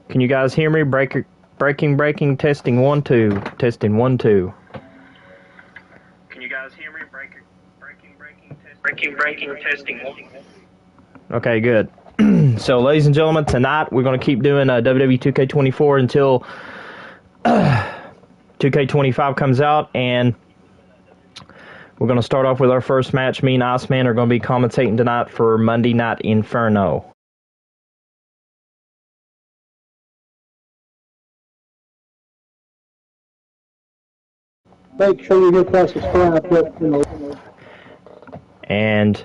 Can you guys hear me? Breaking, testing, 1, 2. Testing, 1, 2. Can you guys hear me? Breaking, testing, 1. Okay, good. So, ladies and gentlemen, tonight we're going to keep doing WWE 2K24 until 2K25 comes out, and we're going to start off with our first match. Me and Iceman are going to be commentating tonight for Monday Night Inferno. Make sure you hit that subscribe button. And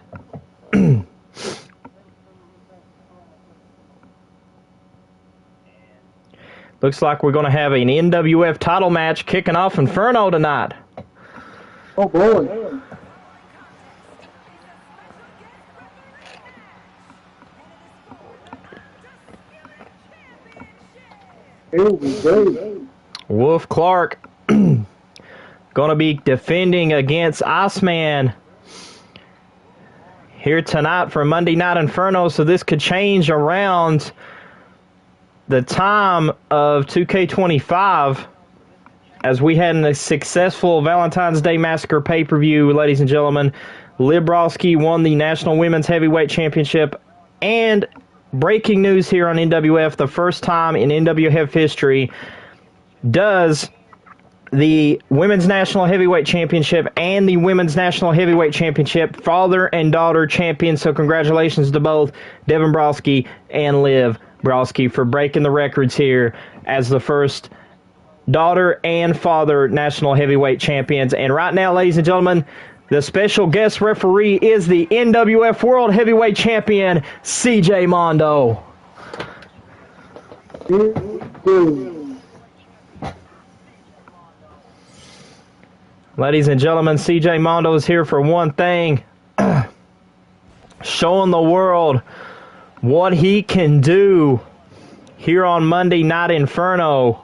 looks like we're going to have an NWF title match kicking off Inferno tonight. Oh boy. Here we go. Wolf Clark going to be defending against Iceman here tonight for Monday Night Inferno, so this could change around the time of 2K25 as we had a successful Valentine's Day Massacre pay-per-view, ladies and gentlemen. Liv Browski won the National Women's Heavyweight Championship, and breaking news here on NWF, the first time in NWF history does the Women's National Heavyweight Championship and the Women's National Heavyweight Championship father and daughter champions. So congratulations to both Devin Browski and Liv Browski for breaking the records here as the first daughter and father National Heavyweight Champions. And right now, ladies and gentlemen, the special guest referee is the NWF World Heavyweight Champion, CJ Mondo. Ladies and gentlemen, CJ Mondo is here for one thing, showing the world what he can do here on Monday Night Inferno.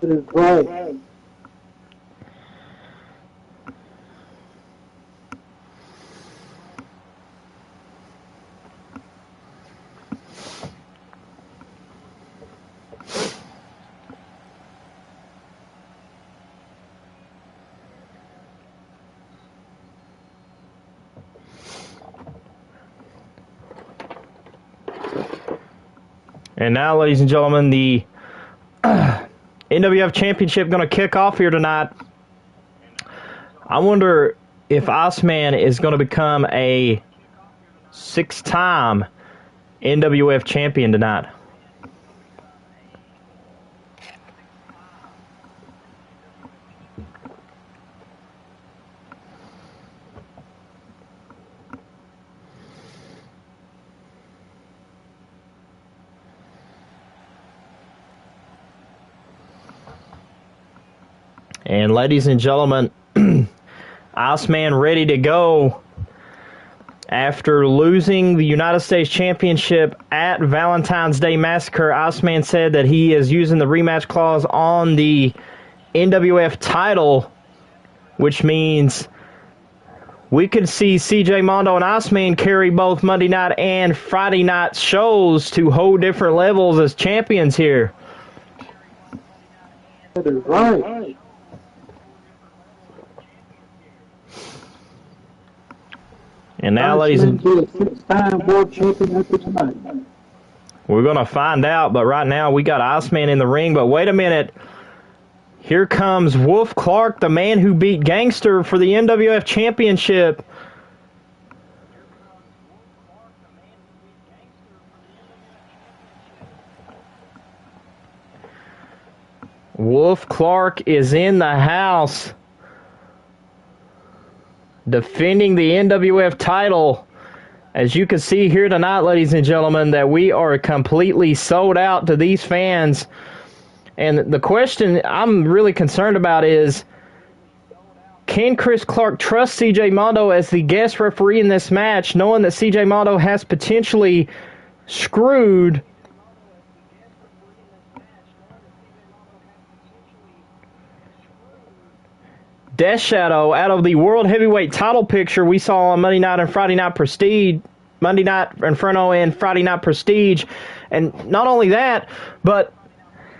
It is right. And now, ladies and gentlemen, the NWF Championship going to kick off here tonight. I wonder if Iceman is going to become a 6-time NWF champion tonight. And ladies and gentlemen, Iceman ready to go. After losing the United States Championship at Valentine's Day Massacre, Iceman said that he is using the rematch clause on the NWF title, which means we could see CJ Mondo and Iceman carry both Monday night and Friday night shows to whole different levels as champions here. That is right. And now, ladies and gentlemen, 6-time world champion after tonight. We're going to find out, but right now we got Iceman in the ring. But wait a minute. Here comes Wolf Clark, the man who beat Gangster for the NWF Championship. Wolf Clark is in the house, defending the NWF title. As you can see here tonight, ladies and gentlemen, that we are completely sold out to these fans. And the question I'm really concerned about is, can Chris Clark trust CJ Mondo as the guest referee in this match, knowing that CJ Mondo has potentially screwed Death Shadow out of the World Heavyweight title picture we saw on Monday Night and Friday Night Prestige, Monday Night Inferno and Friday Night Prestige. And not only that, but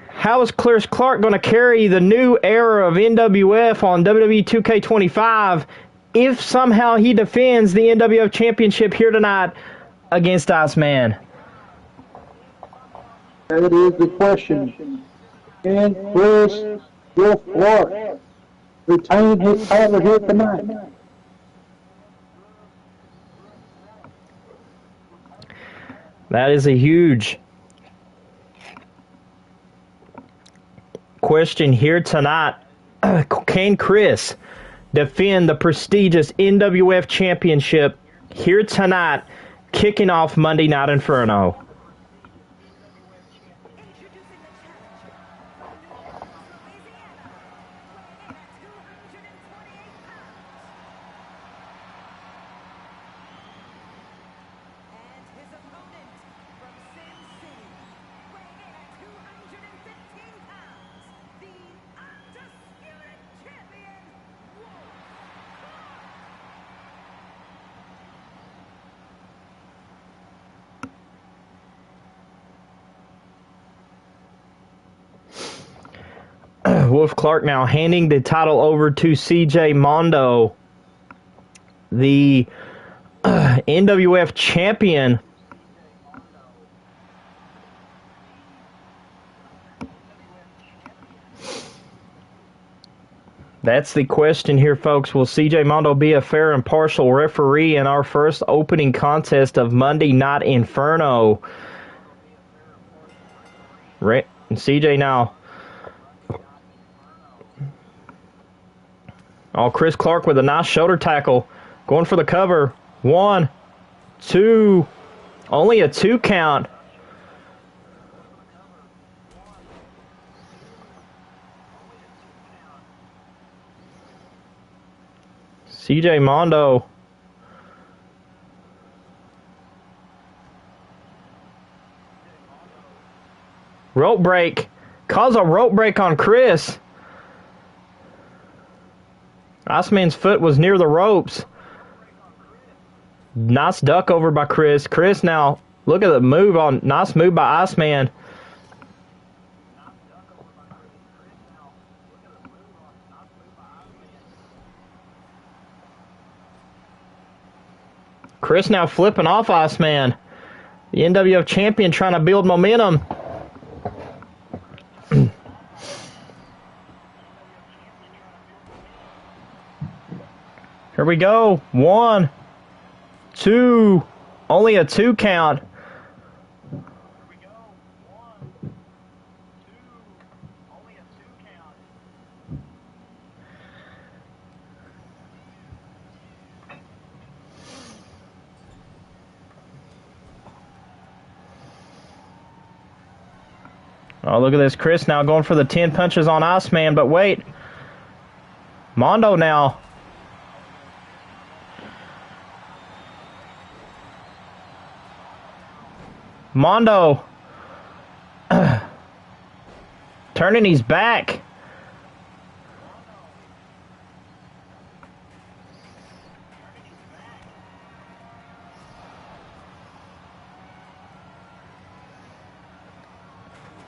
how is Chris Clark going to carry the new era of NWF on WWE 2K25 if somehow he defends the NWF Championship here tonight against Iceman? That is the question. Can Chris Clark retain his title here tonight? That is a huge question here tonight. Can Chris defend the prestigious NWF Championship here tonight, kicking off Monday Night Inferno? Wolf Clark now handing the title over to CJ Mondo, the NWF champion. That's the question here, folks. Will CJ Mondo be a fair and impartial referee in our first opening contest of Monday Night Inferno? CJ now. Oh, Chris Clark with a nice shoulder tackle. Going for the cover. 1, 2. Only a 2 count. CJ Mondo. Rope break. Cause a rope break on Chris. Iceman's foot was near the ropes. Nice duck over by Chris. Chris now, look at the move on. Nice move by Iceman. Chris now flipping off Iceman. The NWF champion trying to build momentum. Here we go. 1, 2. Only a 2 count. Oh, look at this. Chris now going for the 10 punches on Iceman, but wait. Mondo now. Mondo turning his back.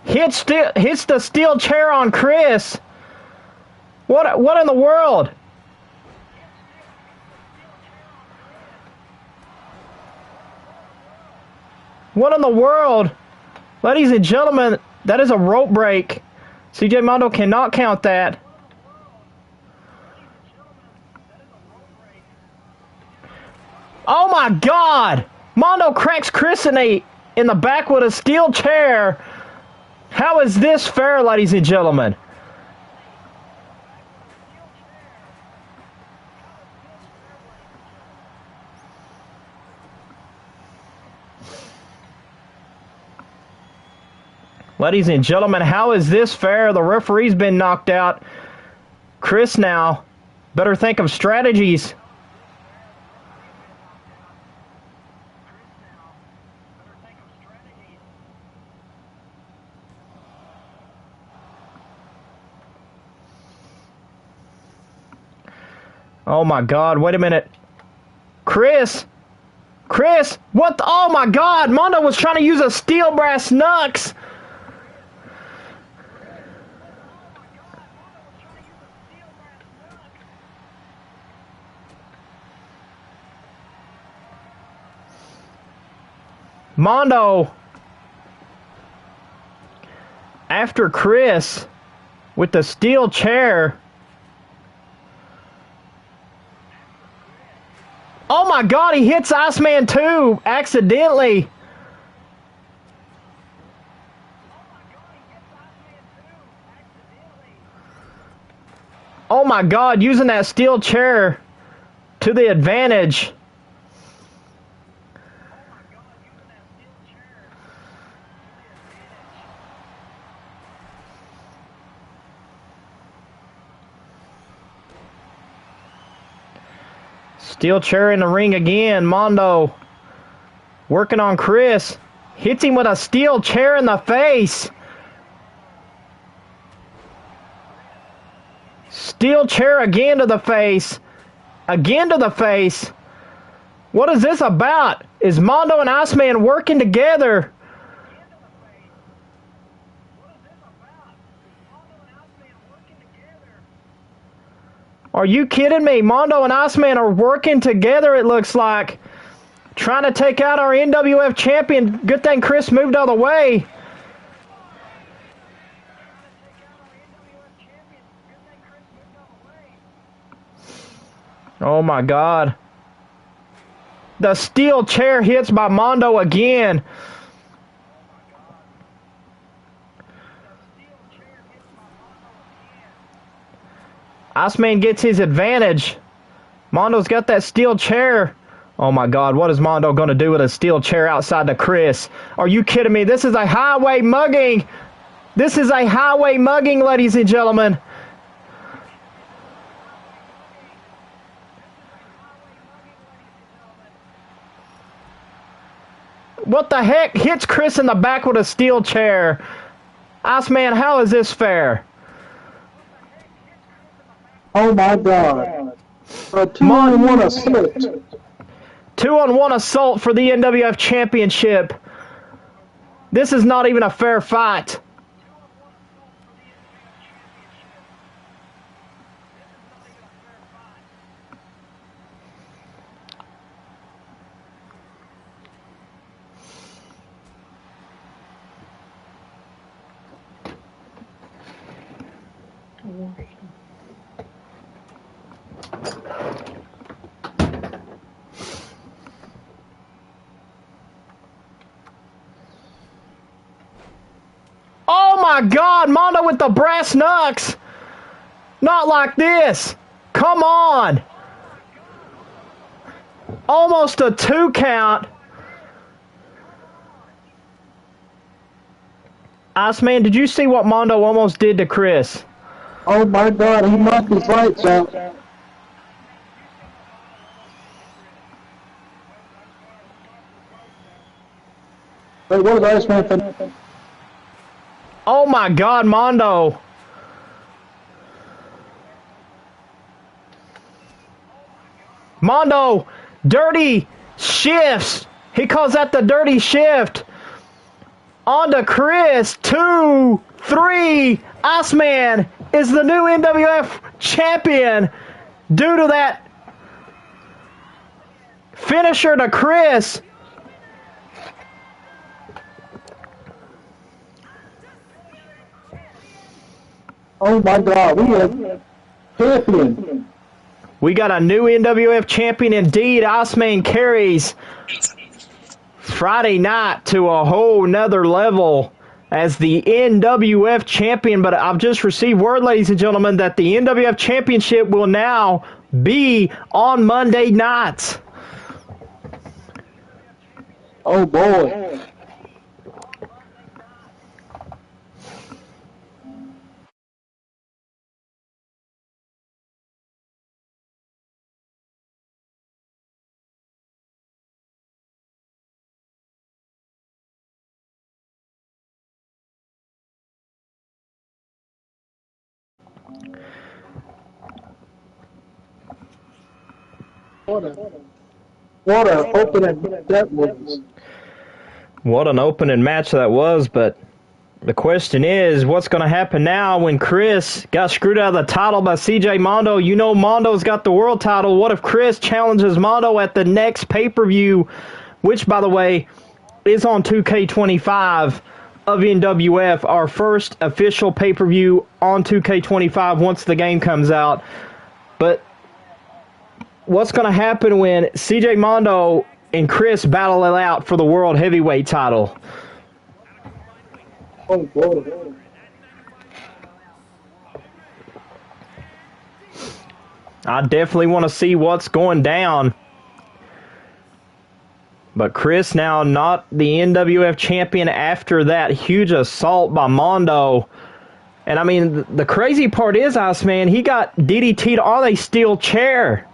Hits the steel chair on Chris. What in the world? What in the world? Ladies and gentlemen, that is a rope break. CJ Mondo cannot count that. Oh my God! Mondo cracks Chris in the back with a steel chair. How is this fair, ladies and gentlemen? Ladies and gentlemen, how is this fair? The referee's been knocked out. Chris now better think of strategies. Oh my God, wait a minute. Chris, what oh my God, Mondo was trying to use a steel brass knucks. Mondo, after Chris, with the steel chair. Oh my God, he hits Iceman too, accidentally. Oh my God, using that steel chair to the advantage. Steel chair in the ring again. Mondo working on Chris. Hits him with a steel chair in the face. Steel chair again to the face. Again to the face. What is this about? Is Mondo and Iceman working together? Are you kidding me? Mondo and Iceman are working together, it looks like. Trying to take out our NWF champion. Good thing Chris moved out of the way. Oh my God. The steel chair hits by Mondo again. Iceman gets his advantage. Mondo's got that steel chair. Oh my God, what is Mondo going to do with a steel chair outside the Chris? Are you kidding me? This is a highway mugging. This is a highway mugging, ladies and gentlemen. What the heck? Hits Chris in the back with a steel chair. Iceman, how is this fair? Oh my God. A 2-on-1 assault. 2-on-1 assault for the NWF Championship. This is not even a fair fight. Oh my God, Mondo with the brass knucks. Not like this. Come on. Almost a 2 count. Iceman, did you see what Mondo almost did to Chris? Oh my God, he knocked his lights out. Wait, what is Iceman thinking? Oh my God, Mondo. Mondo, dirty shifts. He calls that the dirty shift. On to Chris, 2, 3. Iceman is the new NWF champion due to that finisher to Chris. Oh my God, we have champion. We got a new NWF champion indeed. Iceman carries Friday night to a whole nother level as the NWF champion. But I've just received word, ladies and gentlemen, that the NWF championship will now be on Monday nights. Oh boy. What a opening that was. What an opening match that was, but the question is, what's going to happen now when Chris got screwed out of the title by CJ Mondo? You know Mondo's got the world title. What if Chris challenges Mondo at the next pay-per-view, which, by the way, is on 2K25 of NWF, our first official pay-per-view on 2K25 once the game comes out. But what's going to happen when CJ Mondo and Chris battle it out for the World Heavyweight title? Oh, boy. I definitely want to see what's going down. But Chris now not the NWF champion after that huge assault by Mondo. And I mean, the crazy part is, Iceman, he got DDT'd on a steel chair.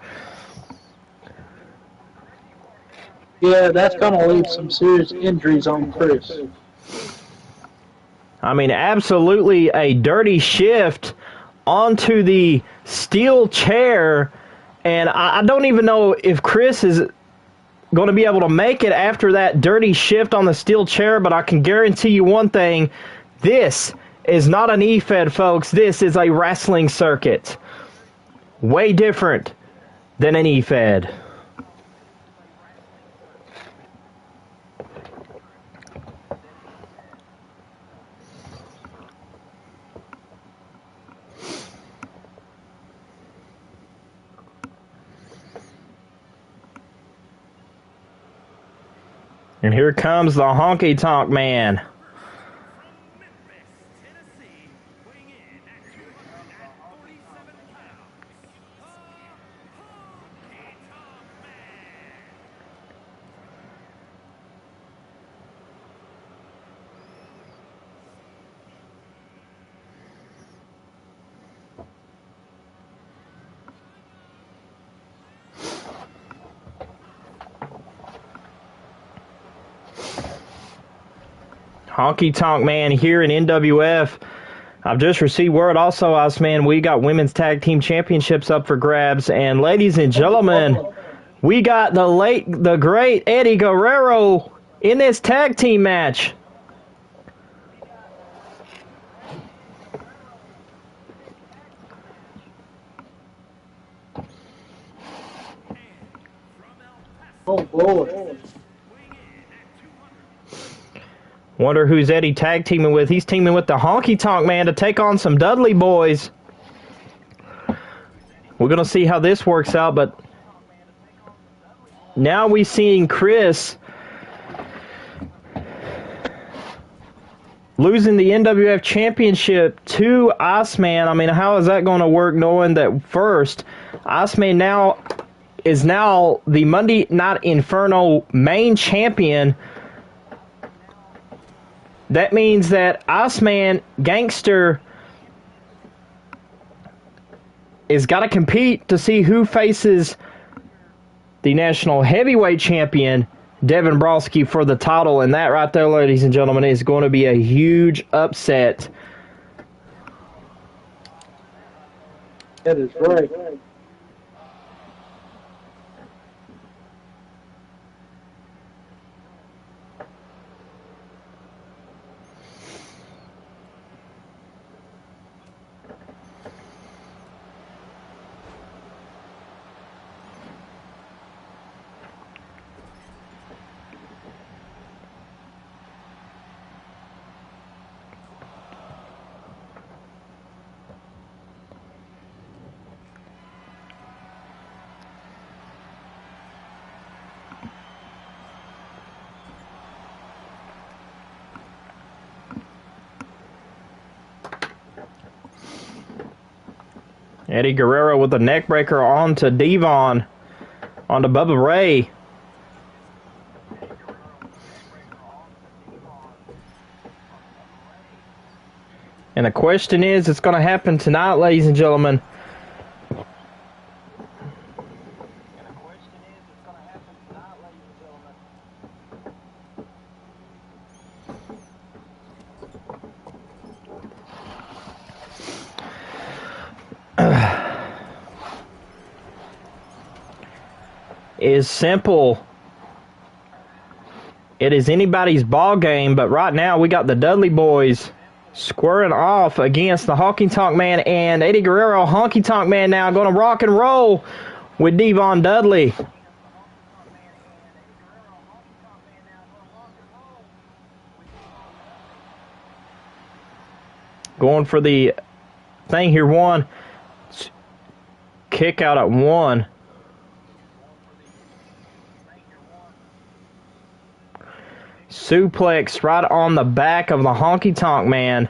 Yeah, that's going to leave some serious injuries on Chris. I mean, absolutely a dirty shift onto the steel chair. And I don't even know if Chris is going to be able to make it after that dirty shift on the steel chair, but I can guarantee you one thing. This is not an E-Fed, folks. This is a wrestling circuit. Way different than an E-Fed. And here comes the Honky Tonk Man. Honky Tonk Man here in NWF. I've just received word also, Iceman, we got women's tag team championships up for grabs. And ladies and gentlemen, we got the great Eddie Guerrero in this tag team match. Oh, boy. Wonder who's Eddie tag teaming with. He's teaming with the Honky Tonk Man to take on some Dudley boys. We're going to see how this works out, but now we're seeing Chris losing the NWF Championship to Iceman. I mean, how is that going to work knowing that first, Iceman is now the Monday Night Inferno main champion. That means that Iceman Gangster is got to compete to see who faces the national heavyweight champion, Devin Brosky, for the title. And that right there, ladies and gentlemen, is going to be a huge upset. That is right. Eddie Guerrero with a neck breaker onto Devon, onto Bubba Ray. And the question is, it's going to happen tonight, ladies and gentlemen. is simple. It is anybody's ball game, but right now we got the Dudley boys squaring off against the Honky Tonk Man and Eddie Guerrero. Honky Tonk Man now going to rock and roll with Devon Dudley. Going for the thing here, one. Kick out at one. Suplex right on the back of the Honky Tonk Man.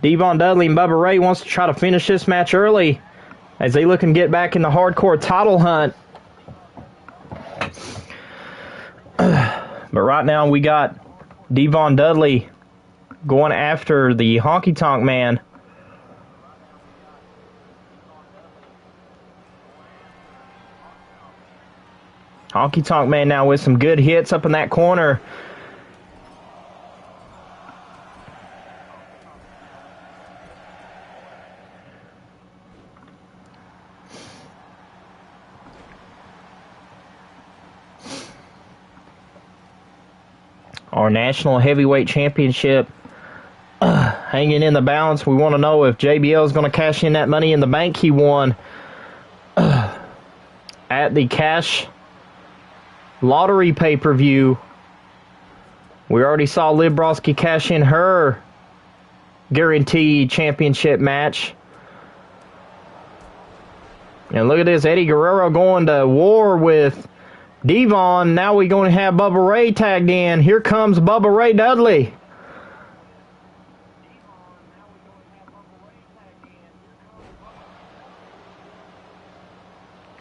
Devon Dudley and Bubba Ray wants to try to finish this match early as they look and get back in the hardcore title hunt. But right now we got Devon Dudley going after the Honky Tonk Man. Honky Tonk Man now with some good hits up in that corner. Our National Heavyweight Championship hanging in the balance. We want to know if JBL is going to cash in that Money in the Bank he won at the Cash Lottery pay-per-view. We already saw Liv Broski cash in her guaranteed championship match. And look at this, Eddie Guerrero going to war with Devon. Now we're going to have Bubba Ray tagged in. Here comes Bubba Ray Dudley.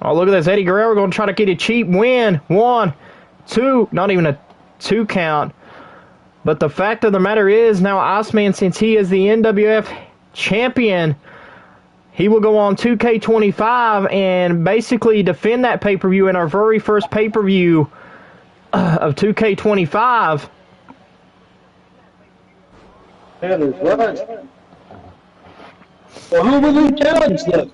Oh, look at this. Eddie Guerrero going to try to get a cheap win. 1, 2, not even a 2 count. But the fact of the matter is, now Iceman, since he is the NWF champion, he will go on 2K25 and basically defend that pay-per-view in our very first pay-per-view of 2K25. That is right. Well, who will he challenge them?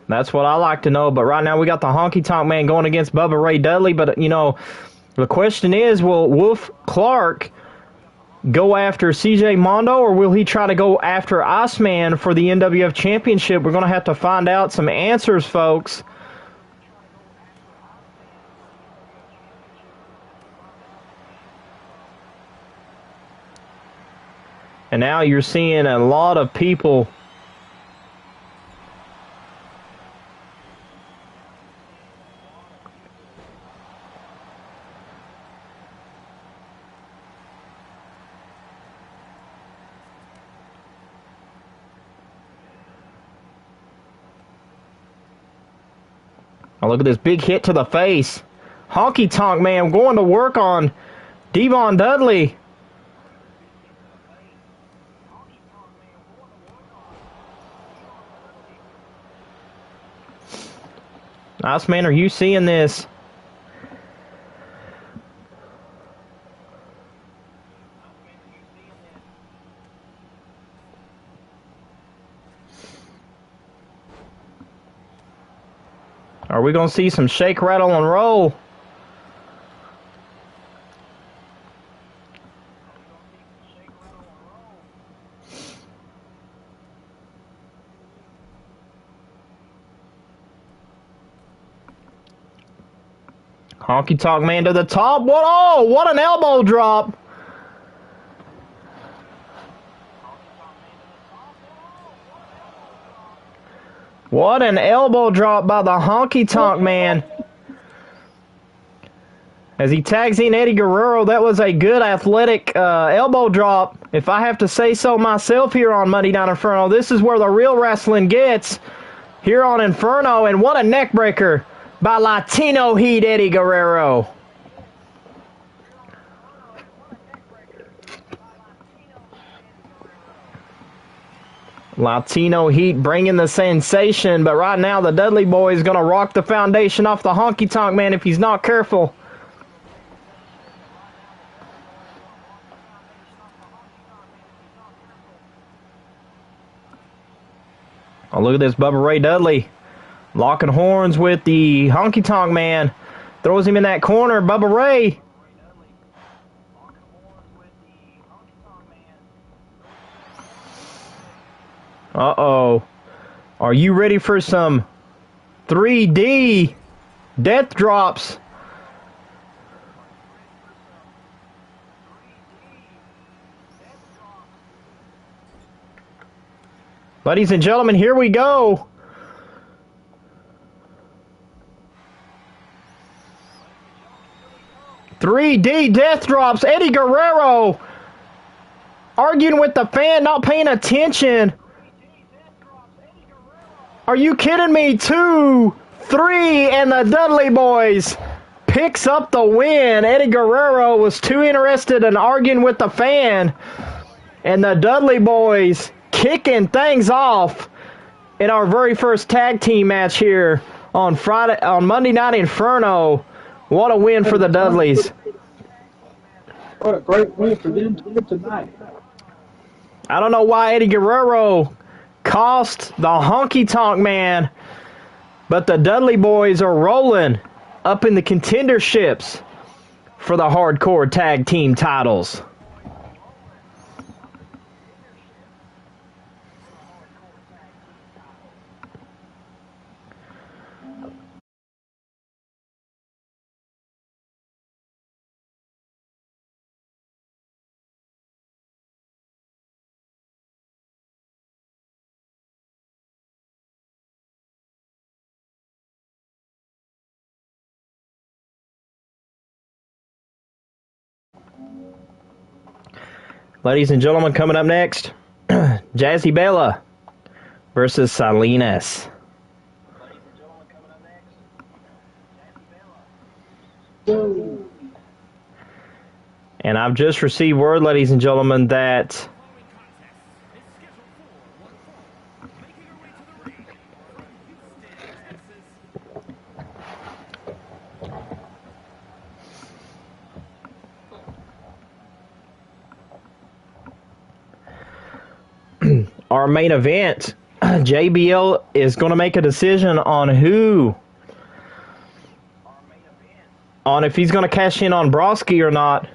That's what I like to know. But right now we got the Honky Tonk Man going against Bubba Ray Dudley. But, you know, the question is, will Wolf Clark go after CJ Mondo, or will he try to go after Iceman for the NWF Championship? We're going to have to find out some answers, folks. And now you're seeing a lot of people Oh, look at this big hit to the face. Honky Tonk Man going to work on Devon Dudley. Iceman, are you seeing this? Are we going to see some shake, rattle, and roll? Honky Tonk Man to the top. What? Oh, what an elbow drop. What an elbow drop by the Honky Tonk Man. As he tags in Eddie Guerrero, that was a good athletic elbow drop, if I have to say so myself, here on Monday Night Inferno. This is where the real wrestling gets, here on Inferno. And what a neck breaker by Latino Heat Eddie Guerrero. Latino Heat bringing the sensation, but right now the Dudley Boy is going to rock the foundation off the Honky Tonk Man if he's not careful. Oh, look at this, Bubba Ray Dudley Locking horns with the Honky Tonk Man. Throws him in that corner. Bubba Ray. Uh-oh. Are you ready for some 3D death drops? Ladies and gentlemen, here we go. "3D death drops." Eddie Guerrero arguing with the fan, not paying attention. Are you kidding me? 2, 3, and the Dudley Boys picks up the win. Eddie Guerrero was too interested in arguing with the fan, and the Dudley Boys kicking things off in our very first tag team match here on Monday Night Inferno. What a win for the Dudleys. What a great win for them tonight. I don't know why Eddie Guerrero cost the Honky Tonk Man, but the Dudley Boys are rolling up in the contenderships for the hardcore tag team titles. Ladies and gentlemen, coming up next, Jazzy Bella versus Salinas. And I've just received word, ladies and gentlemen, that our main event, JBL is going to make a decision on if he's going to cash in on Broski or not.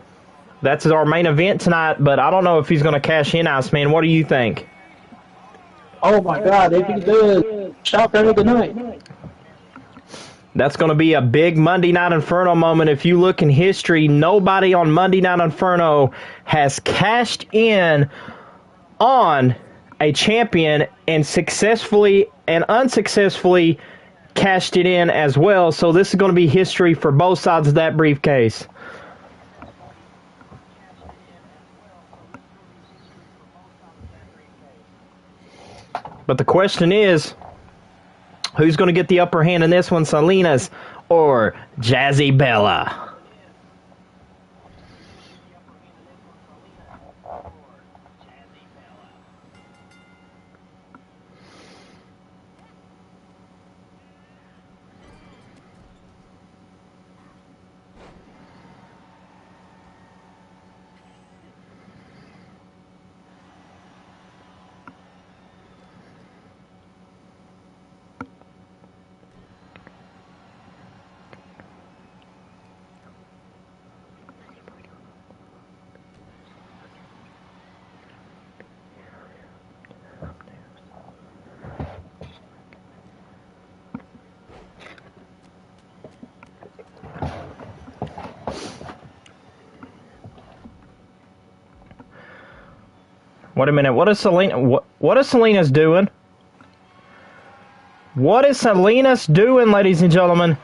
That's our main event tonight, but I don't know if he's going to cash in, Iceman. What do you think? Oh my God, if he does, shocker of the night. That's going to be a big Monday Night Inferno moment. If you look in history, nobody on Monday Night Inferno has cashed in on a champion and successfully and unsuccessfully cashed it in as well. So this is going to be history for both sides of that briefcase. But the question is, who's going to get the upper hand in this one, Salinas or Jazzy Bella? Wait a minute. What is Salinas doing? What is Salinas doing, ladies and gentlemen?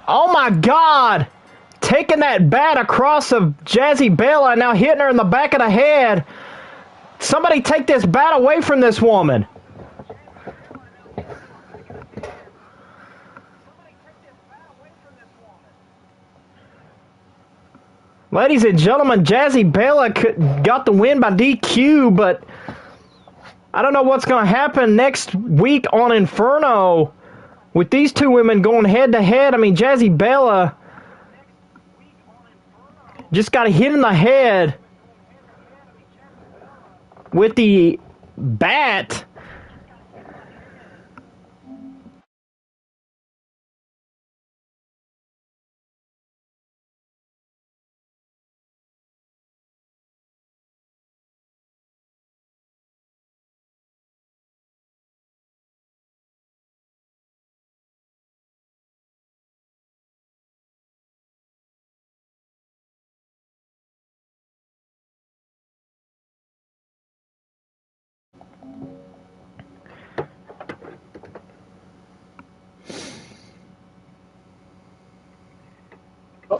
Oh my God! Taking that bat across of Jazzy Bella and now hitting her in the back of the head. Somebody take this bat away from this woman. Ladies and gentlemen, Jazzy Bella got the win by DQ, but I don't know what's going to happen next week on Inferno with these two women going head-to-head. I mean, Jazzy Bella just got hit in the head with the bat.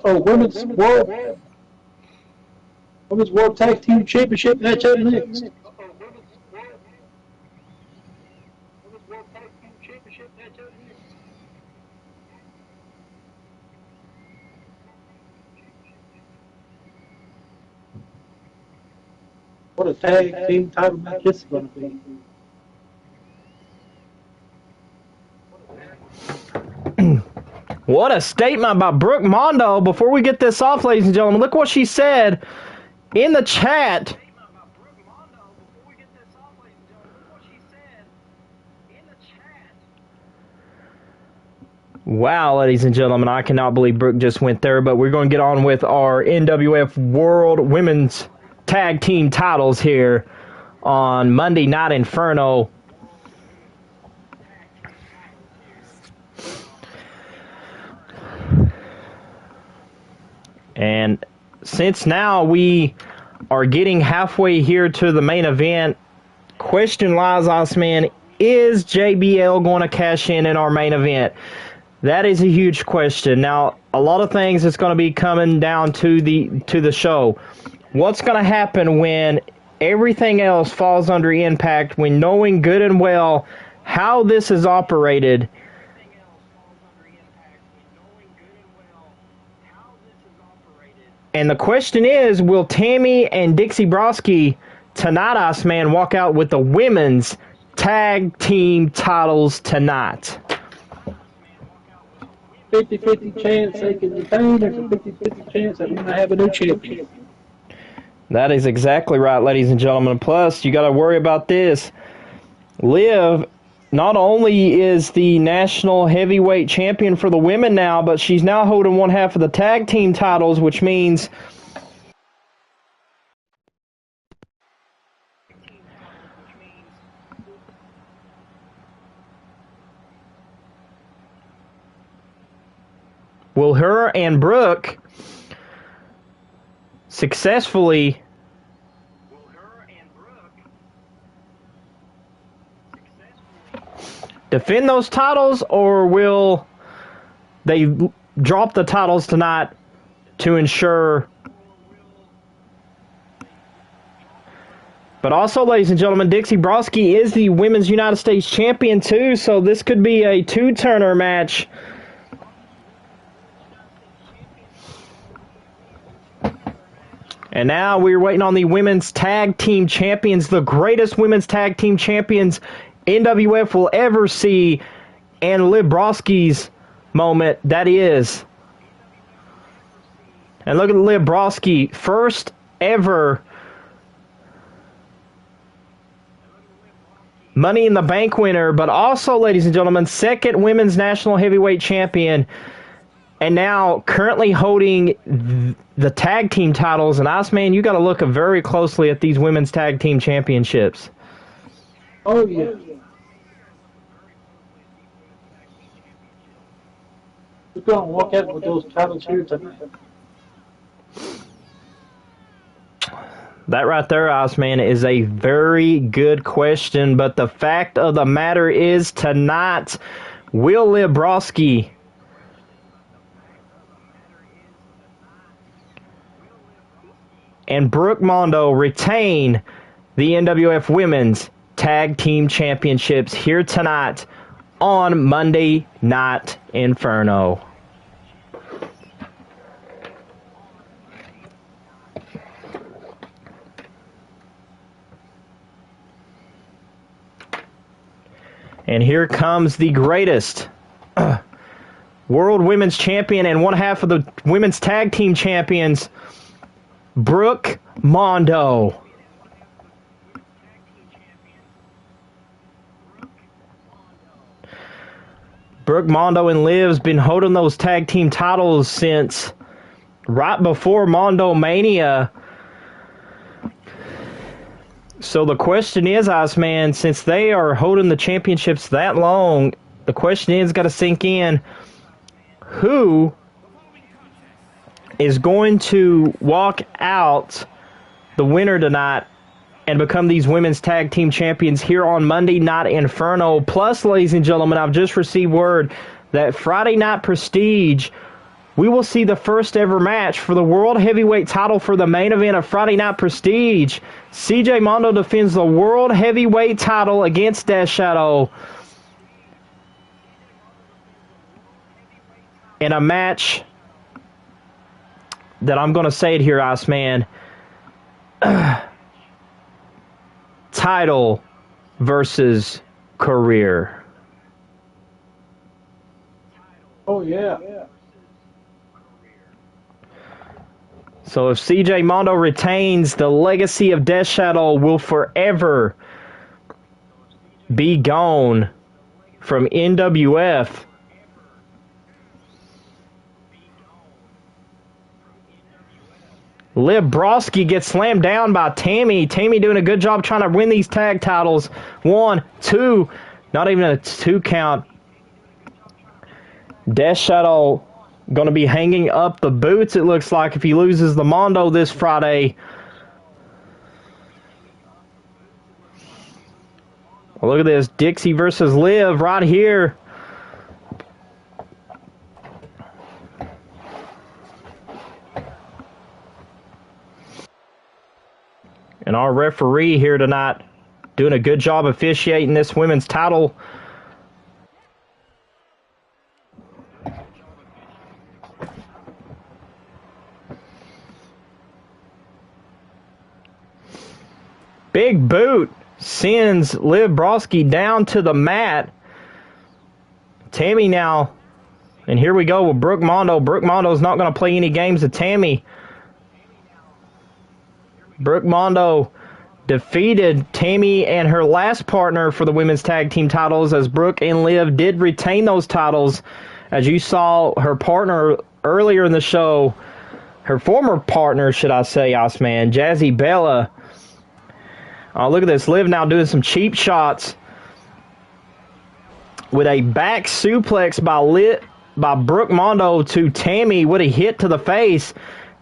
Women's World Tag Team Championship match up next. What a tag team title match this is going to be. What a statement by Brooke Mondo. Before we get this off, ladies and gentlemen, look what she said in the chat. Wow, ladies and gentlemen, I cannot believe Brooke just went there, but we're going to get on with our NWF World Women's Tag Team titles here on Monday Night Inferno. And since now we are getting halfway here to the main event, question lies, Osman, is JBL going to cash in our main event? That is a huge question. Now, a lot of things is going to be coming down to the show. What's going to happen when everything else falls under Impact, when knowing good and well how this is operated? And the question is, will Tammy and Dixie Broski tonight, Iceman, walk out with the women's tag team titles tonight? 50-50 chance they can retain. There's a 50-50 chance that we're going to have a new champion. That is exactly right, ladies and gentlemen. Plus, you got to worry about this. Liv not only is the national heavyweight champion for the women now, but she's now holding one half of the tag team titles, which means will her and Brooke successfully defend those titles, or will they drop the titles tonight to ensure? But also, ladies and gentlemen, Dixie Broski is the Women's United States Champion too, so this could be a two-turner match. And now we're waiting on the Women's Tag Team Champions, the greatest Women's Tag Team Champions NWF will ever see, and Liv Broski's moment, that is. And look at Liv Broski, first ever Money in the Bank winner, but also, ladies and gentlemen, second Women's National Heavyweight Champion, and now currently holding the tag team titles. And Iceman, you got to look very closely at these Women's Tag Team Championships. Oh, yeah. We're going to walk out with those titles here tonight. That right there, Iceman, is a very good question. But the fact of the matter is, tonight, will Liv Broski and Brooke Mondo retain the NWF Women's Tag Team Championships here tonight on Monday Night Inferno? And here comes the greatest World Women's Champion and one half of the Women's Tag Team Champions, Brooke Mondo. Brooke Mondo and Liv's been holding those tag team titles since right before Mondo Mania. So the question is, Iceman, since they are holding the championships that long, the question is, got to sink in, who is going to walk out the winner tonight and become these women's tag team champions here on Monday Night Inferno? Plus, ladies and gentlemen, I've just received word that Friday Night Prestige, we will see the first ever match for the World Heavyweight title for the main event of Friday Night Prestige. CJ Mondo defends the World Heavyweight title against Death Shadow in a match that I'm going to say it here, Iceman. Title versus career. Oh, yeah. So if CJ Mondo retains, the legacy of Death Shadow will forever be gone from NWF. Liv Broski gets slammed down by Tammy. Tammy doing a good job trying to win these tag titles. 1, 2, not even a 2 count. Death Shadow going to be hanging up the boots, it looks like, if he loses the Mondo this Friday. Well, look at this. Dixie versus Liv right here. And our referee here tonight doing a good job officiating this women's title. Big boot sends Liv Broski down to the mat. Tammy now, and here we go with Brooke Mondo. Brooke Mondo's not going to play any games with Tammy. Brooke Mondo defeated Tammy and her last partner for the women's tag team titles, as Brooke and Liv did retain those titles. As you saw her partner earlier in the show, her former partner, should I say, Iceman, Jazzy Bella. Oh, look at this. Liv now doing some cheap shots with a back suplex by Brooke Mondo to Tammy with a hit to the face.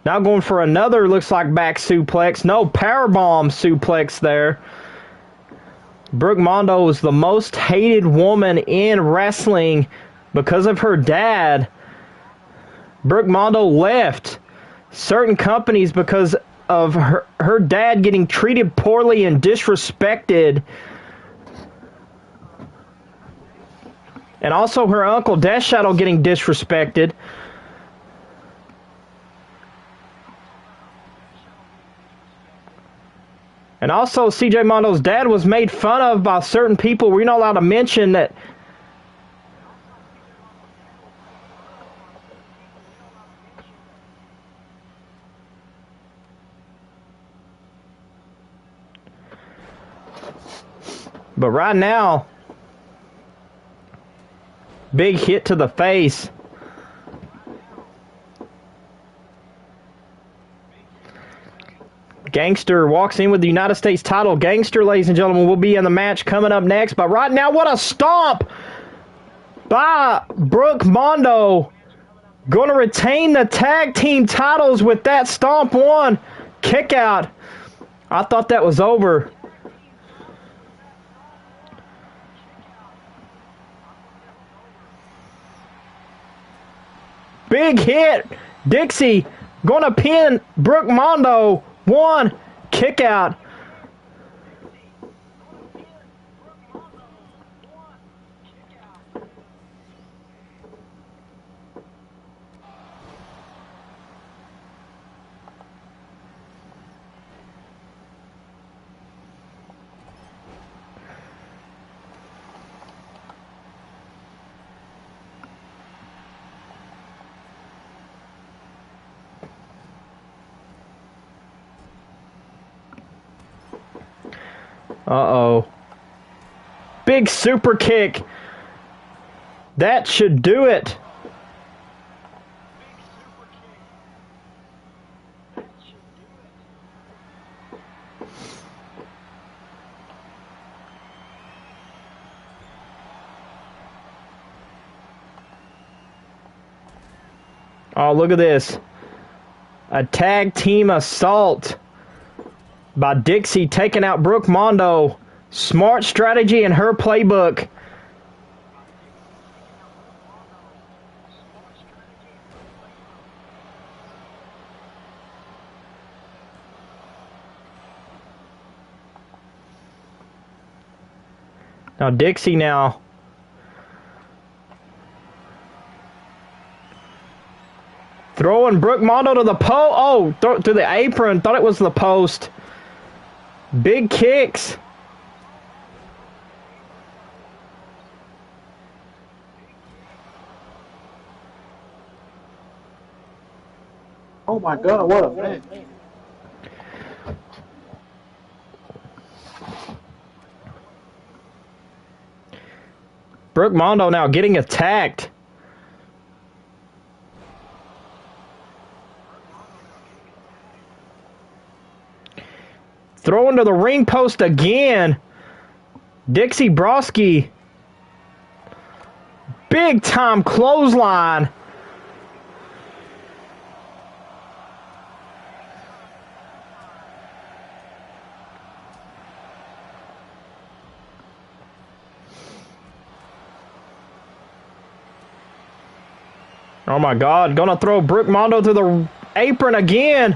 Now going for another, looks like back suplex. No, powerbomb suplex there. Brooke Mondo is the most hated woman in wrestling because of her dad. Brooke Mondo left certain companies because of her dad getting treated poorly and disrespected. And also her uncle Death Shadow getting disrespected. And also CJ Mondo's dad was made fun of by certain people. We're not allowed to mention that. But right now, big hit to the face. Gangster walks in with the United States title. Gangster, ladies and gentlemen, will be in the match coming up next. But right now, what a stomp by Brooke Mondo. Going to retain the tag team titles with that stomp. 1 kick out. I thought that was over. Big hit. Dixie going to pin Brooke Mondo. 1 kick out. Uh-oh. Big super kick That should do it. Oh, look at this. A tag team assault by Dixie taking out Brooke Mondo. Smart strategy in her playbook. Now Dixie now. Throwing Brooke Mondo to the post. Oh, to the apron. Thought it was the post. Big kicks. Oh my God, what a man. Brooke Mondo now getting attacked. Throwing to the ring post again. Dixie Broski. Big time clothesline. Oh my God, gonna throw Brooke Mondo to the apron again.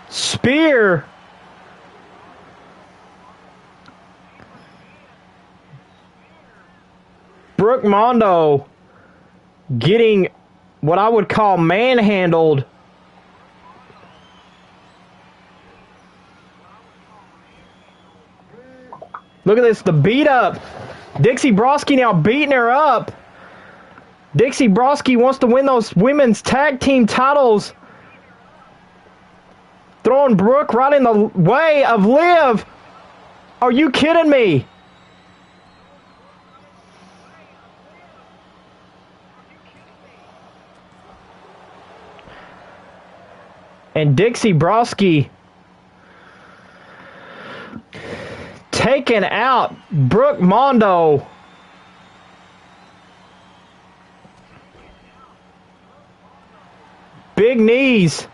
Spear. Brooke Mondo getting what I would call manhandled. Look at this, the beat up. Dixie Broski now beating her up. Dixie Broski wants to win those women's tag team titles. Throwing Brooke right in the way of Liv. Are you kidding me? And Dixie Broski taking out Brooke Mondo. Big knees.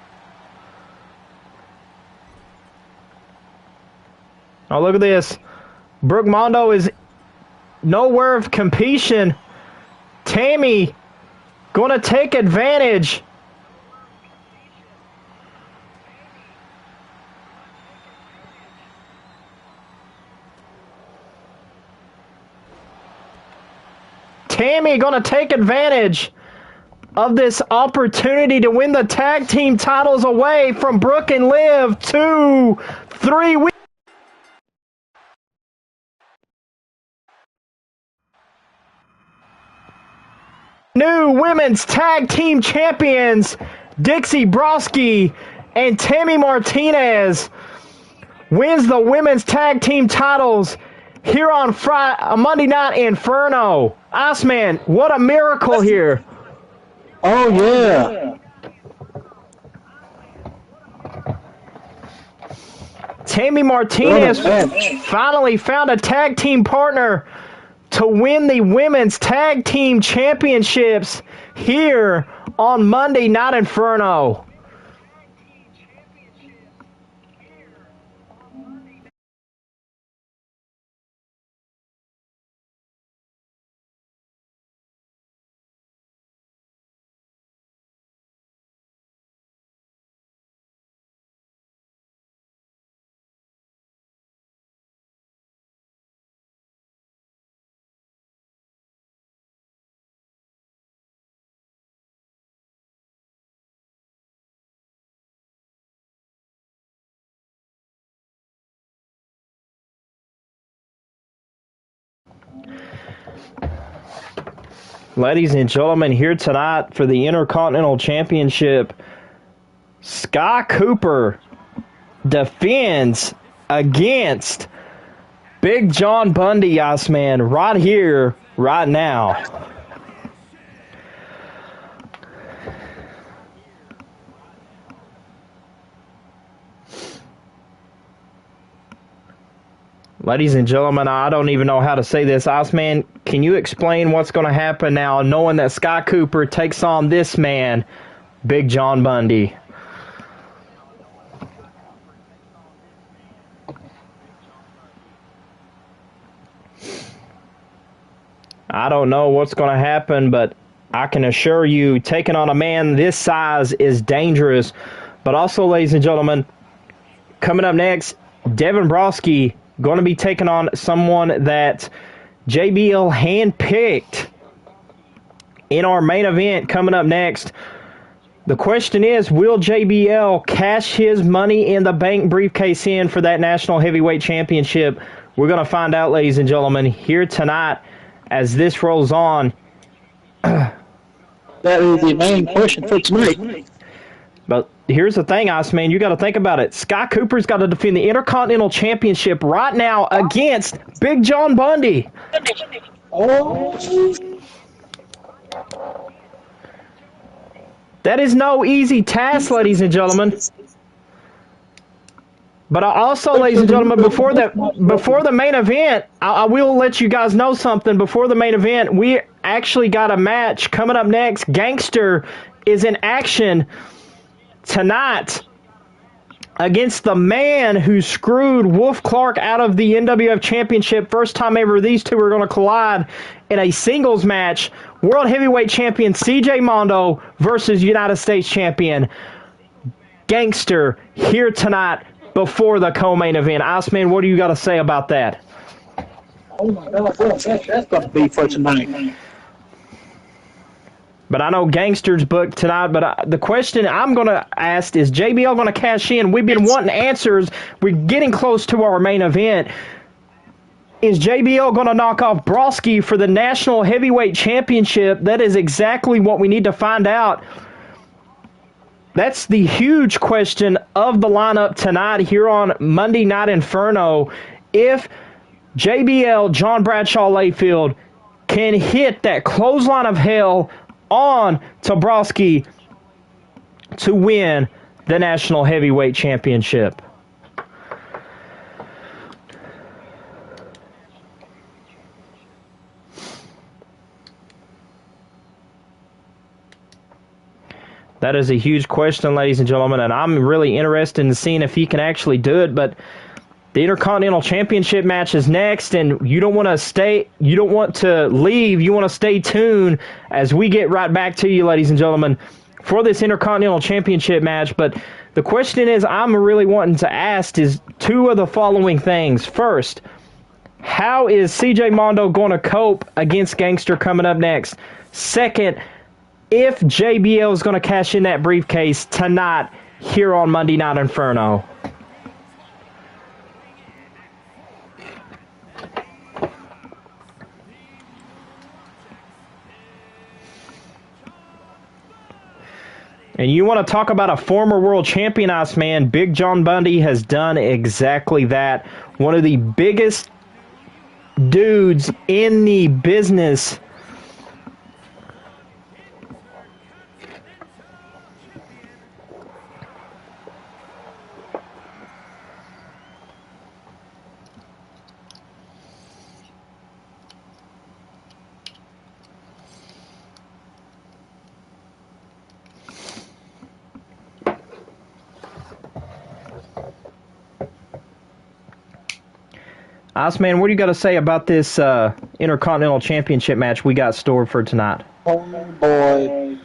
Oh, look at this. Brooke Mondo is nowhere of competition. Tammy going to take advantage. Tammy going to take advantage of this opportunity to win the tag team titles away from Brooke and Liv. 2, 3 weeks. New women's tag team champions, Dixie Broski and Tammy Martinez, wins the women's tag team titles here on Monday Night Inferno. Iceman, what a miracle here. Oh, yeah. Tammy Martinez finally found a tag team partner to win the women's tag team championships here on Monday Night Inferno. Ladies and gentlemen, here tonight for the Intercontinental Championship, Sky Cooper defends against Big John Bundy, Iceman, right here, right now. Ladies and gentlemen, I don't even know how to say this. Iceman, can you explain what's going to happen now, knowing that Sky Cooper takes on this man, Big John Bundy? I don't know what's going to happen, but I can assure you, taking on a man this size is dangerous. But also, ladies and gentlemen, coming up next, Devin Broski going to be taking on someone that JBL handpicked in our main event coming up next. The question is, will JBL cash his Money in the Bank briefcase in for that National Heavyweight Championship? We're going to find out, ladies and gentlemen, here tonight as this rolls on. That is the main question for tonight. But here's the thing, Iceman, you got to think about it. Sky Cooper's got to defend the Intercontinental Championship right now against Big John Bundy. Oh. That is no easy task, ladies and gentlemen. But also, ladies and gentlemen, before the main event, I will let you guys know something. Before the main event, we actually got a match coming up next. Gangster is in action tonight against the man who screwed Wolf Clark out of the NWF Championship. First time ever these two are going to collide in a singles match. World Heavyweight Champion CJ Mondo versus United States Champion Gangster here tonight before the co-main event. Iceman, what do you got to say about that? Oh my God, that's going to be for tonight. But I know Gangster's booked tonight, but the question I'm going to ask is, JBL going to cash in? We've been wanting answers. We're getting close to our main event. Is JBL going to knock off Broski for the National Heavyweight Championship? That is exactly what we need to find out. That's the huge question of the lineup tonight here on Monday Night Inferno. If JBL, John Bradshaw Layfield, can hit that clothesline of hell on to Broski to win the National Heavyweight Championship. That is a huge question, ladies and gentlemen, and I'm really interested in seeing if he can actually do it. But the Intercontinental Championship match is next, and you don't want to leave. You want to stay tuned as we get right back to you, ladies and gentlemen, for this Intercontinental Championship match. But the question is, I'm really wanting to ask is two of the following things. First, how is CJ Mondo going to cope against Gangster coming up next? Second, if JBL is going to cash in that briefcase tonight here on Monday Night Inferno. And you want to talk about a former world champion, Iceman, Big John Bundy has done exactly that. One of the biggest dudes in the business. Iceman, what do you got to say about this Intercontinental Championship match we got stored for tonight? Oh boy,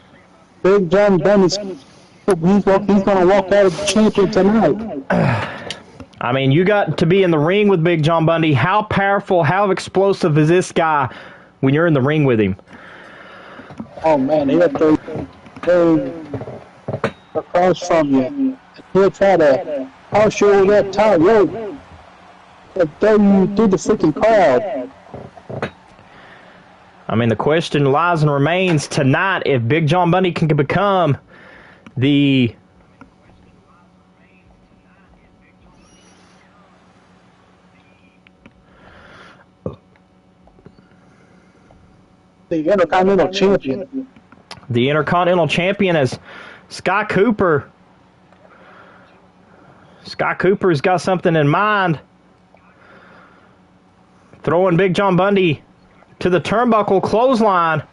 Big John Bundy's going to walk out of the champion tonight. I mean, you got to be in the ring with Big John Bundy. How powerful, how explosive is this guy when you're in the ring with him? Oh man, he'll go across from you. He'll try to toss you over that top rope. Throw you through the freaking crowd. I mean, the question lies and remains tonight if Big John Bundy can become the Intercontinental Champion. The Intercontinental Champion is Sky Cooper. Sky Cooper's got something in mind. Throwing Big John Bundy to the turnbuckle clothesline.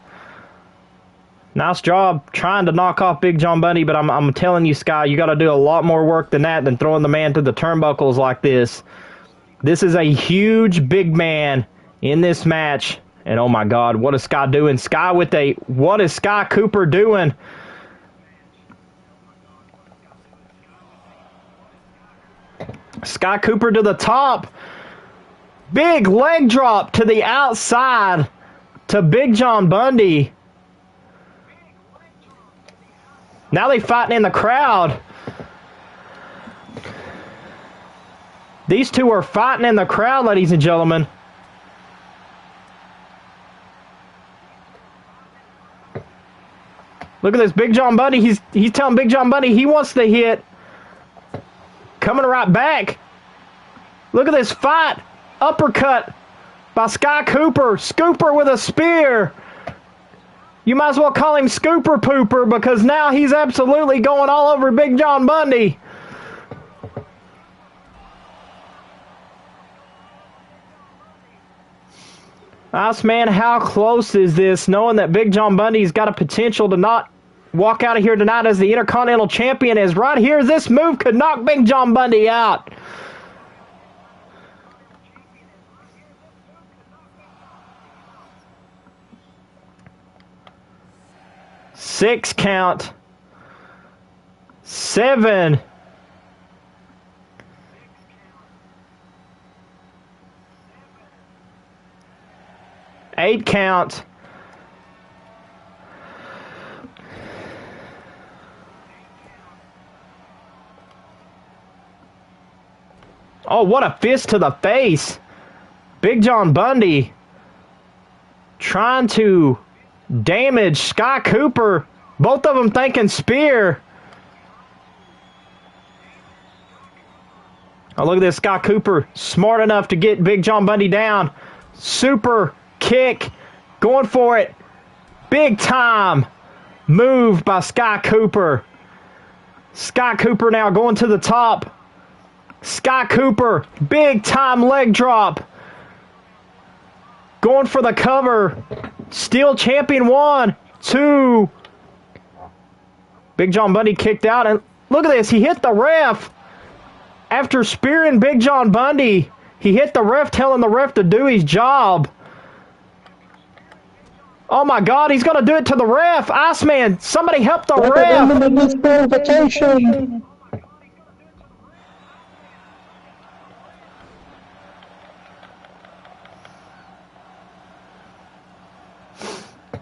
Nice job trying to knock off Big John Bundy, but I'm telling you, Sky, you got to do a lot more work than that than throwing the man to the turnbuckles like this. This is a huge big man in this match. And oh my God, what is Sky doing? What is Sky Cooper doing? Sky Cooper to the top. Big leg drop to the outside to Big John Bundy. Now they fighting in the crowd. These two are fighting in the crowd, ladies and gentlemen. Look at this, Big John Bundy. He's telling Big John Bundy he wants to hit. Coming right back. Look at this fight. Uppercut by Sky Cooper. Scooper with a spear. You might as well call him Scooper Pooper because now he's absolutely going all over Big John Bundy. Iceman, how close is this, knowing that Big John Bundy's got a potential to not walk out of here tonight as the Intercontinental Champion, is right here. This move could knock Big John Bundy out. Six count. 7. Eight count. Oh, what a fist to the face. Big John Bundy trying to damage Sky Cooper. Both of them thinking spear. Oh, look at this. Sky Cooper smart enough to get Big John Bundy down. Super kick. Going for it. Big time move by Sky Cooper. Sky Cooper now going to the top. Sky Cooper, big time leg drop. Going for the cover. Still champion 1, 2. Big John Bundy kicked out. And look at this. He hit the ref. After spearing Big John Bundy, he hit the ref, telling the ref to do his job. Oh my God, he's going to do it to the ref. Iceman, somebody help the ref. Disqualification.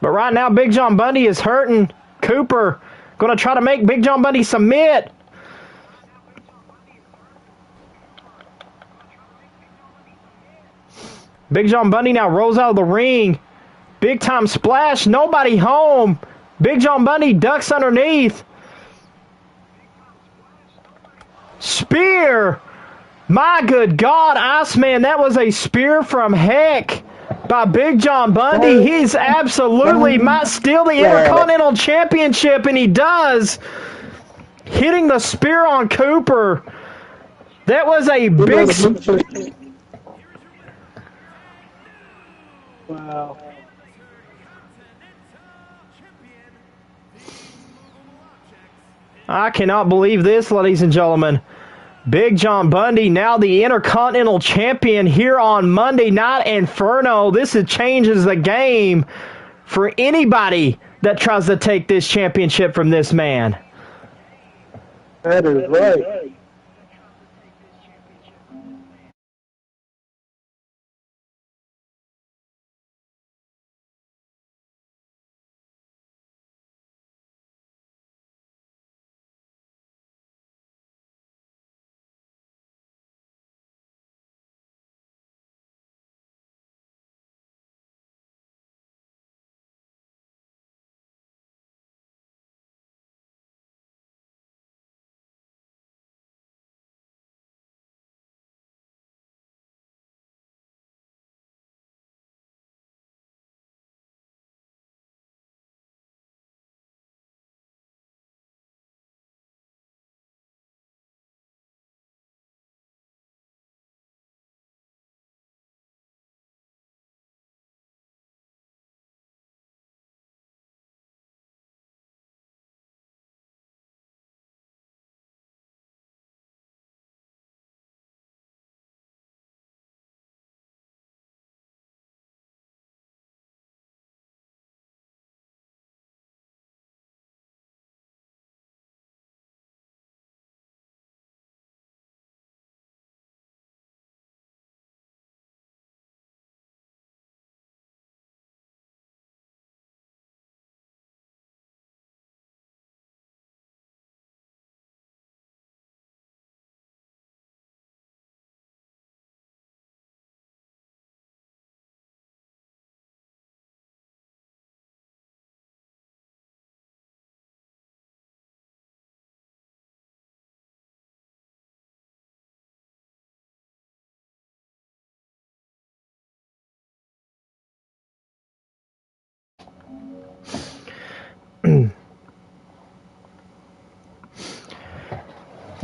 But right now, Big John Bundy is hurting Cooper. Going to try to make Big John Bundy submit. Big John Bundy now rolls out of the ring. Big time splash. Nobody home. Big John Bundy ducks underneath. Spear. My good God, Iceman, that was a spear from heck by Big John Bundy. He's absolutely might steal the Intercontinental Championship, and he does. Hitting the spear on Cooper. That was a big... Wow. I cannot believe this, ladies and gentlemen. Big John Bundy, now the Intercontinental Champion here on Monday Night Inferno. This changes the game for anybody that tries to take this championship from this man. That is right.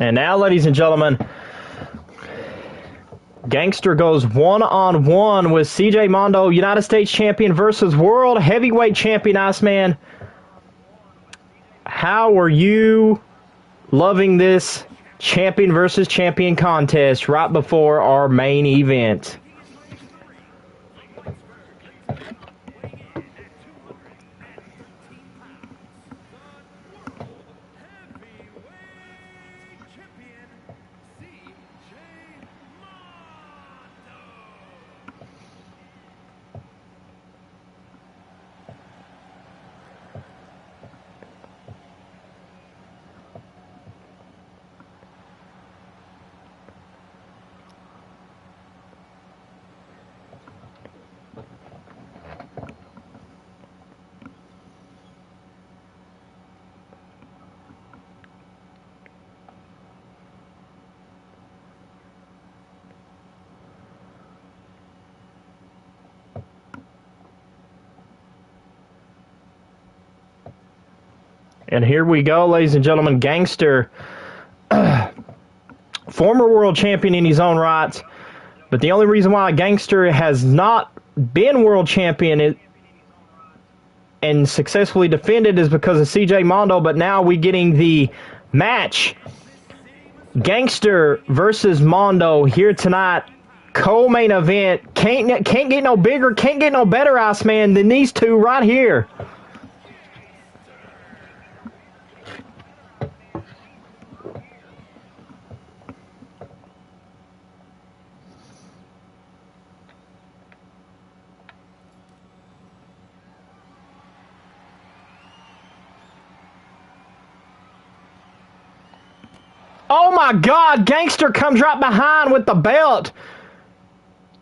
And now, ladies and gentlemen, Gangster goes one-on-one with CJ Mondo, United States champion versus World Heavyweight champion Iceman. How are you loving this champion versus champion contest right before our main event? And here we go, ladies and gentlemen. Gangster, former world champion in his own right, but the only reason why Gangster has not been world champion and successfully defended is because of CJ Mondo, but now we're getting the match. Gangster versus Mondo here tonight. Co-main event. Can't get no bigger, can't get no better, Iceman, than these two right here. Oh my God, Gangster comes right behind with the belt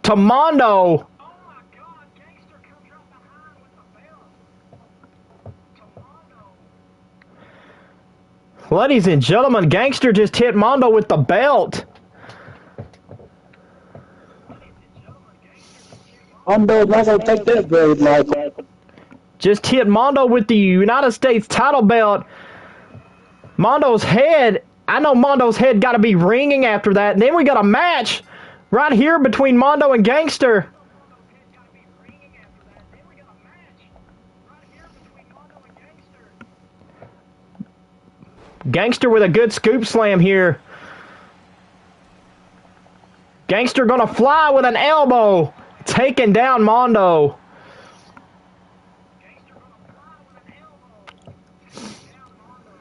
to Mondo. Ladies and gentlemen, Gangster just hit Mondo with the belt. Mondo's not going to take that very likely. Just hit Mondo with the United States title belt. Mondo's head, I know Mondo's head got to be ringing after that. And then we got a match right here between Mondo and Gangster. Gangster with a good scoop slam here. Gangster gonna fly with an elbow, taking down Mondo.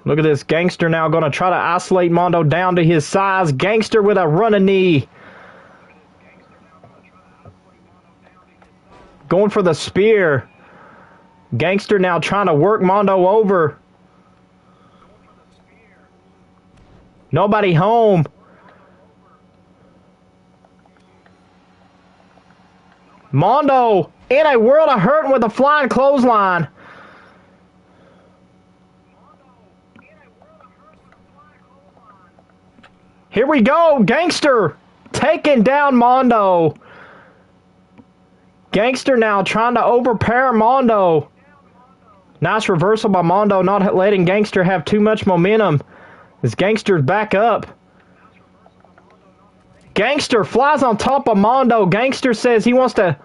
Look at this. Gangster now gonna try to isolate Mondo down to his size. Gangster with a running knee. Going for the spear. Gangster now trying to work Mondo over. Nobody home. Mondo in a world of hurting with a flying clothesline. Here we go. Gangster taking down Mondo. Gangster now trying to overpower Mondo. Nice reversal by Mondo, not letting Gangster have too much momentum. This Gangster's back up. Gangster flies on top of Mondo. Gangster says he wants to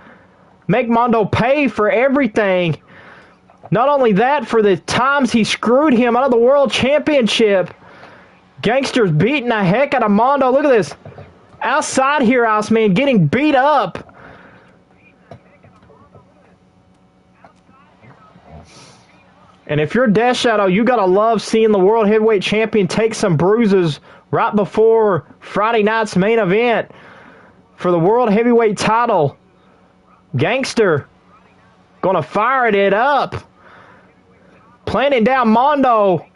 make Mondo pay for everything. Not only that, for the times he screwed him out of the World Championship. Gangster's beating the heck out of Mondo. Look at this. Outside here, Iceman, getting beat up. And if you're Death Shadow, you gotta love seeing the World Heavyweight Champion take some bruises right before Friday night's main event for the World Heavyweight title. Gangster gonna fire it up. Planting down Mondo.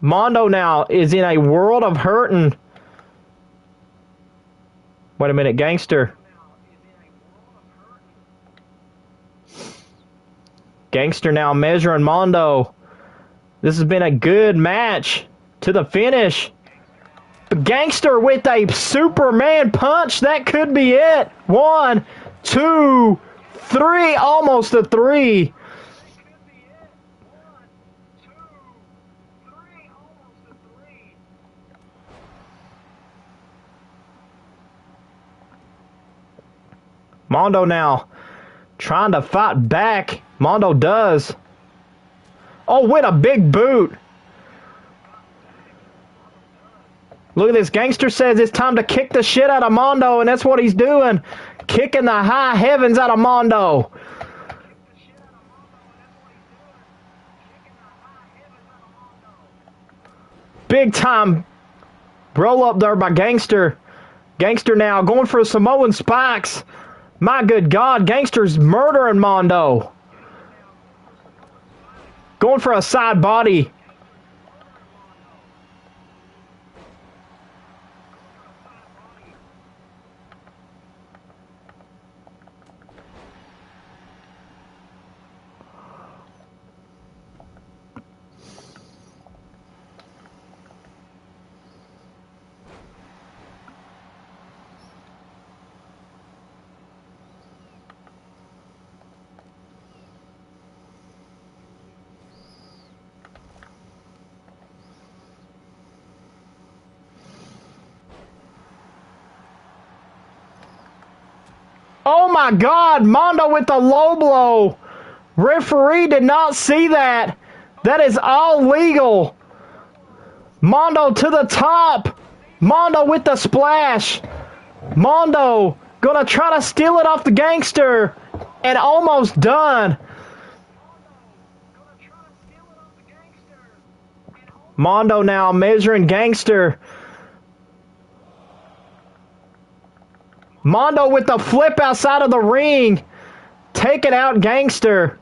Mondo now is in a world of hurting. Wait a minute, Gangster. Gangster now measuring Mondo. This has been a good match to the finish. But Gangster with a Superman punch. That could be it. 1, 2, 3. Almost a 3. Mondo now trying to fight back. Mondo does. Oh, with a big boot. Look at this. Gangster says it's time to kick the shit out of Mondo, and that's what he's doing. Kicking the high heavens out of Mondo. Big time roll up there by Gangster. Gangster now going for Samoan spikes. My good God, Gangster's murdering Mondo. Going for a side body. Oh my God, Mondo with the low blow. Referee did not see that. That is all legal. Mondo to the top. Mondo with the splash. Mondo gonna try to steal it off the Gangster. And almost done. Mondo now measuring Gangster. Mondo with the flip outside of the ring. Taking out Gangster.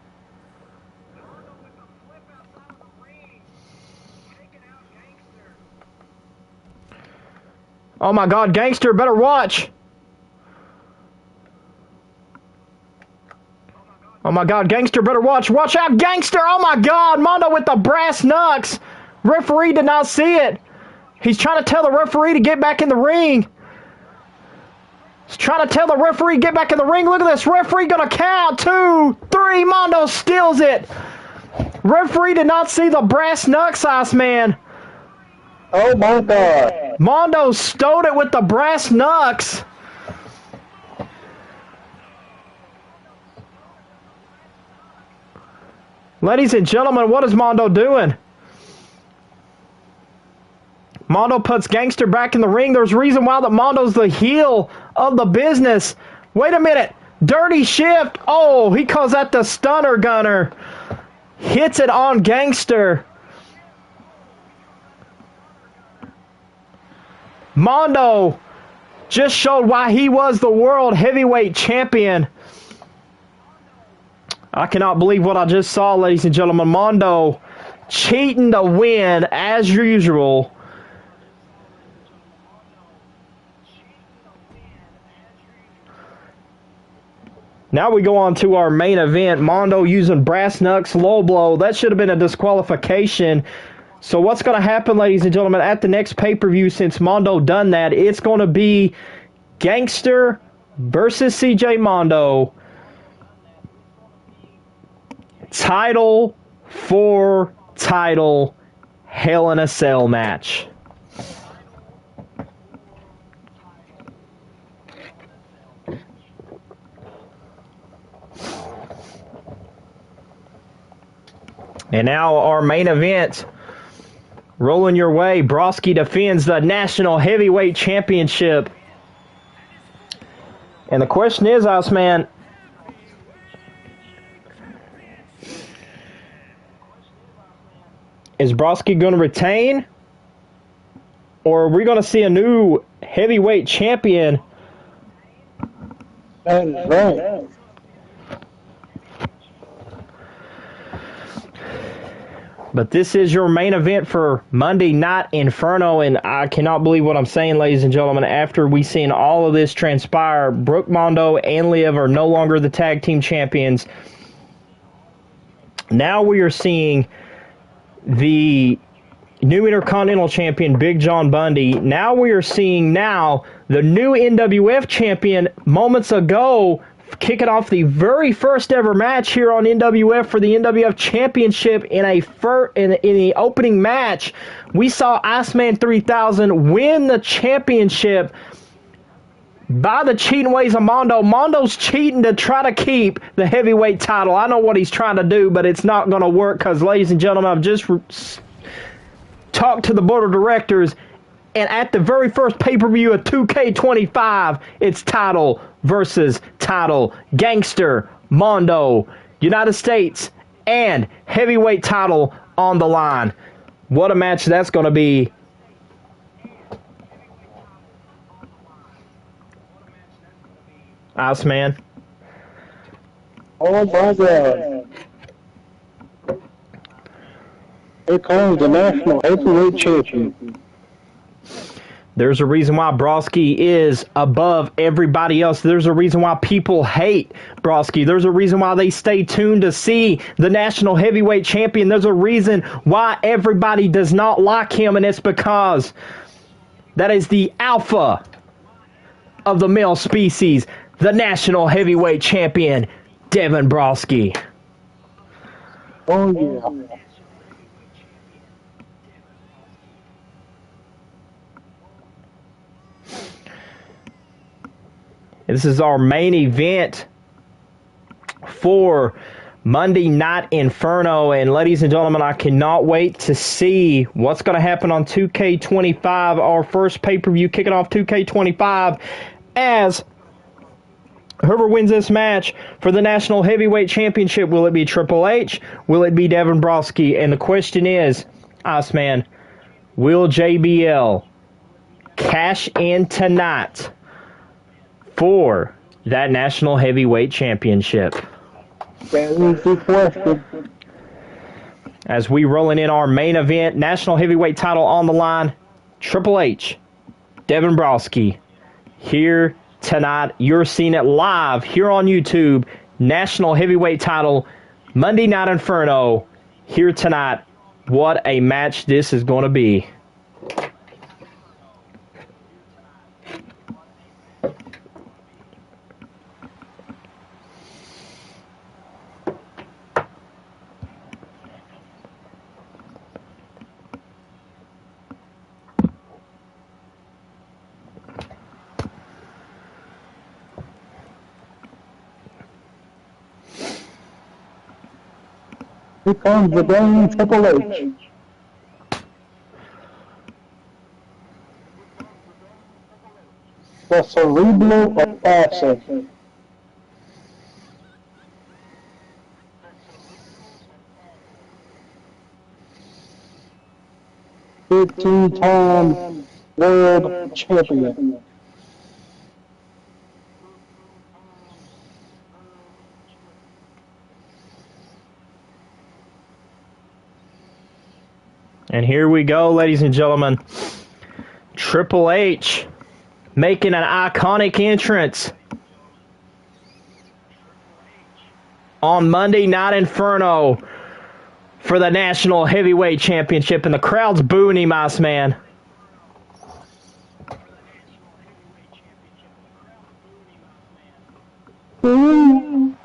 Oh my God, Gangster, better watch. Oh my God, Gangster, better watch. Watch out, Gangster. Oh my God, Mondo with the brass knucks. Referee did not see it. He's trying to tell the referee to get back in the ring. He's trying to tell the referee, get back in the ring. Look at this. Referee gonna count. 2, 3. Mondo steals it. Referee did not see the brass knucks, Iceman. Oh my God. Mondo stowed it with the brass knucks. Ladies and gentlemen, what is Mondo doing? Mondo puts Gangster back in the ring. There's a reason why that Mondo's the heel of the business. Wait a minute. Dirty shift. Oh, he calls that the stunner gunner. Hits it on Gangster. Mondo just showed why he was the world heavyweight champion. I cannot believe what I just saw, ladies and gentlemen. Mondo cheating to win as usual. Now we go on to our main event. Mondo using brass knucks, low blow. That should have been a disqualification. So what's going to happen, ladies and gentlemen, at the next pay-per-view, since Mondo done that, it's going to be Gangster versus CJ Mondo. Title for title Hell in a Cell match. And now our main event, rolling your way, Broski defends the National Heavyweight Championship. And the question is, Iceman, is Broski going to retain? Or are we going to see a new heavyweight champion? That is right. But this is your main event for Monday Night Inferno, and I cannot believe what I'm saying, ladies and gentlemen. After we seen all of this transpire, Brooke Mondo and Liv are no longer the tag team champions. Now we are seeing the new Intercontinental Champion, Big John Bundy. Now we are seeing the new NWF Champion moments ago, kicking off the very first ever match here on NWF for the NWF Championship in the opening match. We saw Iceman 3000 win the championship by the cheating ways of Mondo. Mondo's cheating to try to keep the heavyweight title. I know what he's trying to do, but it's not going to work because, ladies and gentlemen, I've just talked to the board of directors, and at the very first pay-per-view of 2K25, it's title versus title. Gangster, Mondo, United States, and heavyweight title on the line. What a match that's going to be. Iceman. Oh my God. Here comes the national heavyweight champion. There's a reason why Broski is above everybody else. There's a reason why people hate Broski. There's a reason why they stay tuned to see the national heavyweight champion. There's a reason why everybody does not like him, and it's because that is the alpha of the male species, the national heavyweight champion, Devin Broski. Oh, yeah. This is our main event for Monday Night Inferno. And ladies and gentlemen, I cannot wait to see what's going to happen on 2K25, our first pay-per-view kicking off 2K25, as whoever wins this match for the National Heavyweight Championship, will it be Triple H? Will it be Devin Broski? And the question is, Iceman, will JBL cash in tonight for that National Heavyweight Championship? That is the question. As we rolling in our main event, National Heavyweight title on the line, Triple H, Devin Broski, here tonight. You're seeing it live here on YouTube. National Heavyweight title, Monday Night Inferno, here tonight. What a match this is going to be. Here comes the game, Triple H. The cerebral assassin. Fifteen-time world champion. And here we go, ladies and gentlemen. Triple H making an iconic entrance on Monday Night Inferno for the National Heavyweight Championship. And the crowd's booing him, Iceman. In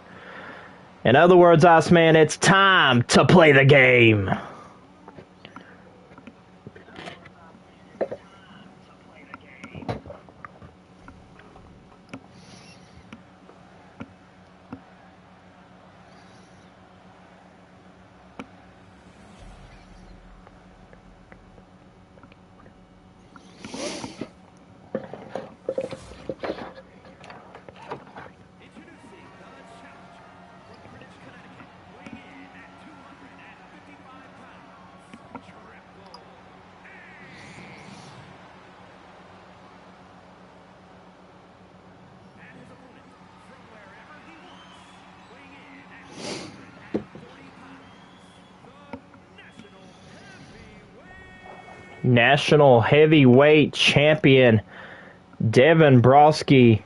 other words, Iceman, it's time to play the game. National Heavyweight Champion Devin Broski.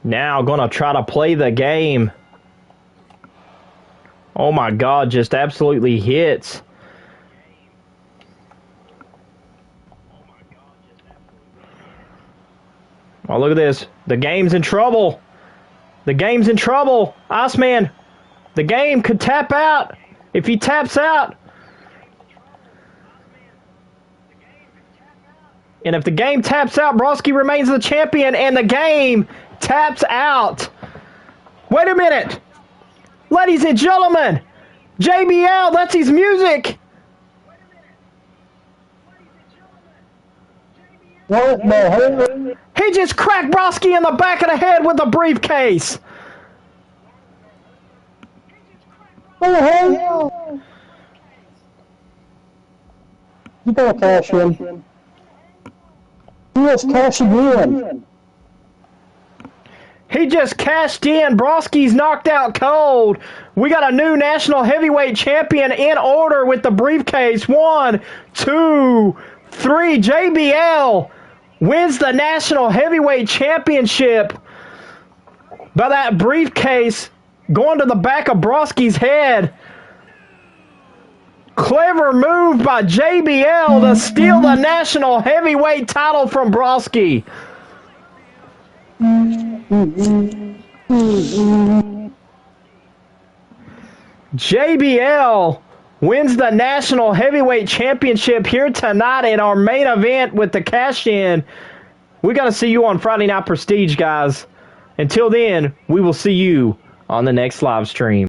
Now gonna try to play the game. Oh my God, just absolutely hits. Oh, look at this. The game's in trouble. The game's in trouble. Iceman, the game could tap out. If he taps out. And if the game taps out, Broski remains the champion, and the game taps out. Wait a minute. Ladies and gentlemen, JBL, that's his music. What the hell? He just cracked Broski in the back of the head with a briefcase. What the hell? You better cash in. He is cashing in. He just cashed in. Broski's knocked out cold. We got a new national heavyweight champion in order with the briefcase. 1, 2, 3. JBL wins the national heavyweight championship by that briefcase going to the back of Broski's head. Clever move by JBL to steal the national heavyweight title from Broski. JBL wins the national heavyweight championship here tonight in our main event with the cash-in. We got to see you on Friday Night Prestige, guys. Until then, we will see you on the next live stream.